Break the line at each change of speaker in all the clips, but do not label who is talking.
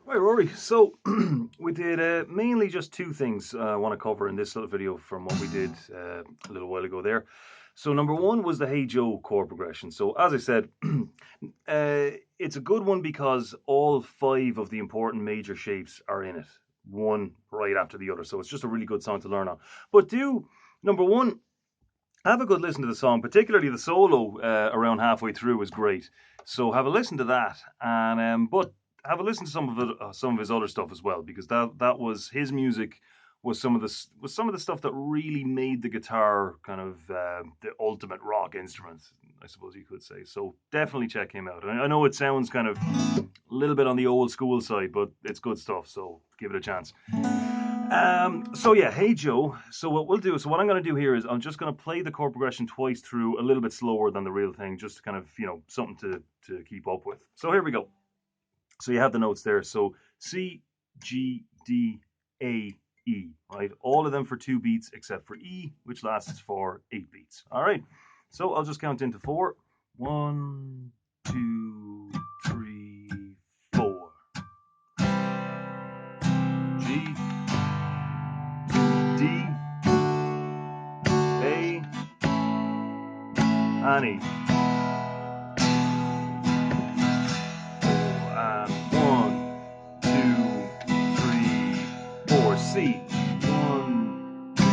Right, Rory. So we did mainly just two things I want to cover in this little video from what we did a little while ago there. So number one was the Hey Joe chord progression. So as I said, it's a good one because all five of the important major shapes are in it, one right after the other. So it's just a really good song to learn on. But number one, have a good listen to the song, particularly the solo around halfway through was great. So have a listen to that, and but have a listen to some of his other stuff as well, because that was his music was some of the stuff that really made the guitar kind of the ultimate rock instrument, I suppose you could say. So definitely check him out. I know it sounds kind of a little bit on the old school side, but it's good stuff. So give it a chance. So yeah, Hey Joe. So what I'm going to do here is I'm just going to play the chord progression twice through a little bit slower than the real thing, just to kind of, something to keep up with. So here we go. So you have the notes there. So C, G, D, A, E, right? All of them for 2 beats except for E, which lasts for 8 beats. All right. So I'll just count into 4. 1, 2, 3, 4. G, D, A, and E. And 1, 2, 3, 4. C. 1, 2,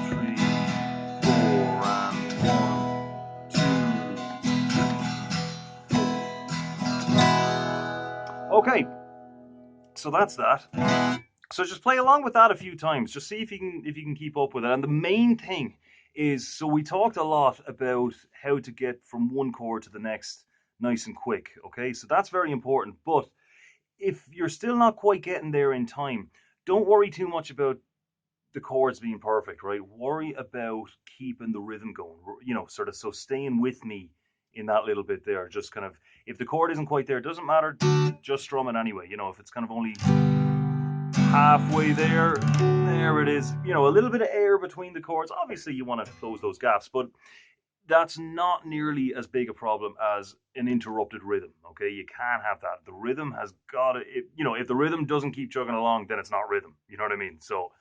3, 4. And 1, 2, 4. Okay, so that's that. So just play along with that a few times. Just see if you can keep up with it. And the main thing is, so we talked a lot about how to get from one chord to the next nice and quick. Okay, so that's very important. But if you're still not quite getting there in time, don't worry too much about the chords being perfect, right? Worry about keeping the rhythm going, sort of, so staying with me in that little bit there. Just kind of, if the chord isn't quite there, it doesn't matter, just strum it anyway. If it's kind of only halfway there it is. A little bit of air between the chords. Obviously, you want to close those gaps, but that's not nearly as big a problem as an interrupted rhythm. Okay, you can't have that. The rhythm has got to, if the rhythm doesn't keep chugging along, then it's not rhythm. You know what I mean? So,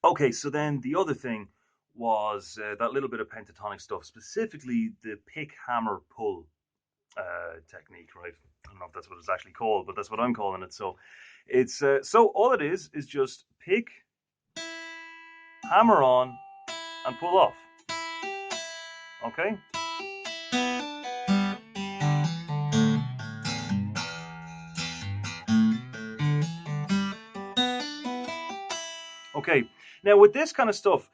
okay, so then the other thing was that little bit of pentatonic stuff, specifically the pick, hammer, pull technique, right? I don't know if that's what it's actually called, but that's what I'm calling it. So it's so all it is just pick, hammer on, and pull off. Okay. Okay. Now with this kind of stuff,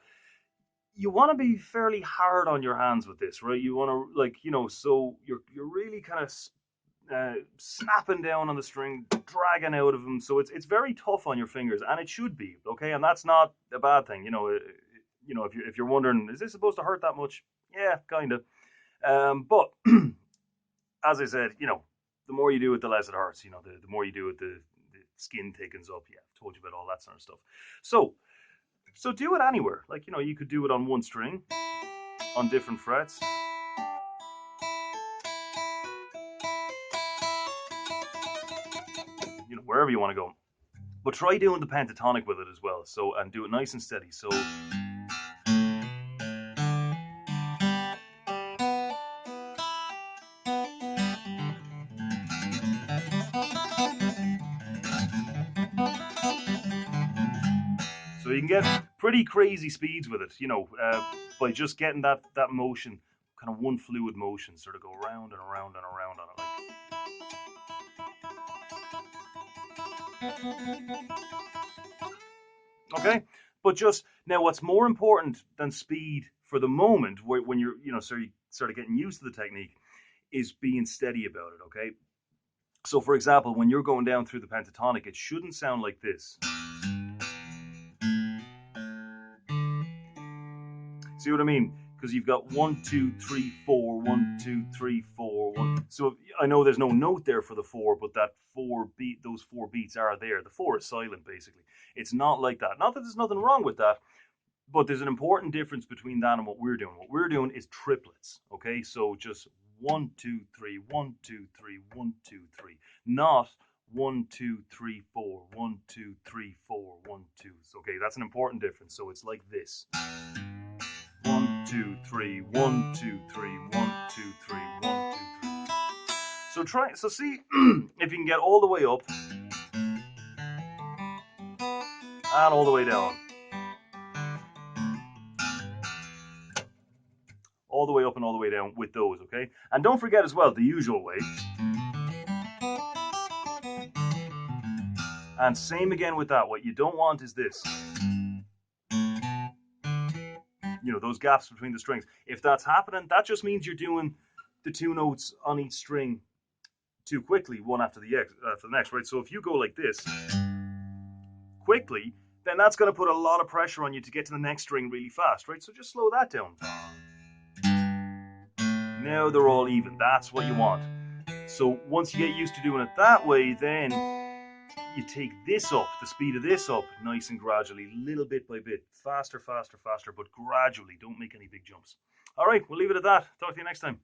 you want to be fairly hard on your hands with this, right? You want to, like, so you're really kind of snapping down on the string, dragging out of them. So it's very tough on your fingers, and it should be, okay. And that's not a bad thing, if you're wondering, is this supposed to hurt that much? Yeah, kind of. But as I said, the more you do it, the less it hurts. The more you do it, the skin thickens up. Yeah, I've told you about all that sort of stuff. So do it anywhere. Like, you could do it on one string, on different frets. Wherever you want to go. But try doing the pentatonic with it as well. So, and do it nice and steady. So you can get pretty crazy speeds with it, by just getting that motion, kind of one fluid motion, sort of go around and around and around on it. Okay, but just now, what's more important than speed for the moment, when you're, sort of getting used to the technique, is being steady about it. Okay, so for example, when you're going down through the pentatonic, it shouldn't sound like this. See what I mean? Because you've got 1, 2, 3, 4, 1, 2, 3, 4, 1. So I know there's no note there for the 4, but that 4 beat, those 4 beats are there. The 4 is silent, basically. It's not like that. Not that there's nothing wrong with that, but there's an important difference between that and what we're doing. What we're doing is triplets, okay? So just 1, 2, 3, 1, 2, 3, 1, 2, 3. Not 1, 2, 3, 4, 1, 2, 3, 4, 1, 2. Okay, that's an important difference. So it's like this. 1, 2, 3, 1, 2, 3, 1, 2, 3, 1, 2, 3. So see if you can get all the way up and all the way down. All the way up and all the way down with those, okay? And don't forget as well, the usual way. And same again with that. What you don't want is this. You know, those gaps between the strings. If that's happening, that just means you're doing the 2 notes on each string too quickly, one after the next, right? So if you go like this quickly, then that's going to put a lot of pressure on you to get to the next string really fast, right? So just slow that down. Now they're all even. That's what you want. So once you get used to doing it that way, then you take this up, the speed of this up, nice and gradually, little bit by bit, faster, faster, faster, but gradually. Don't make any big jumps. All right, we'll leave it at that. Talk to you next time.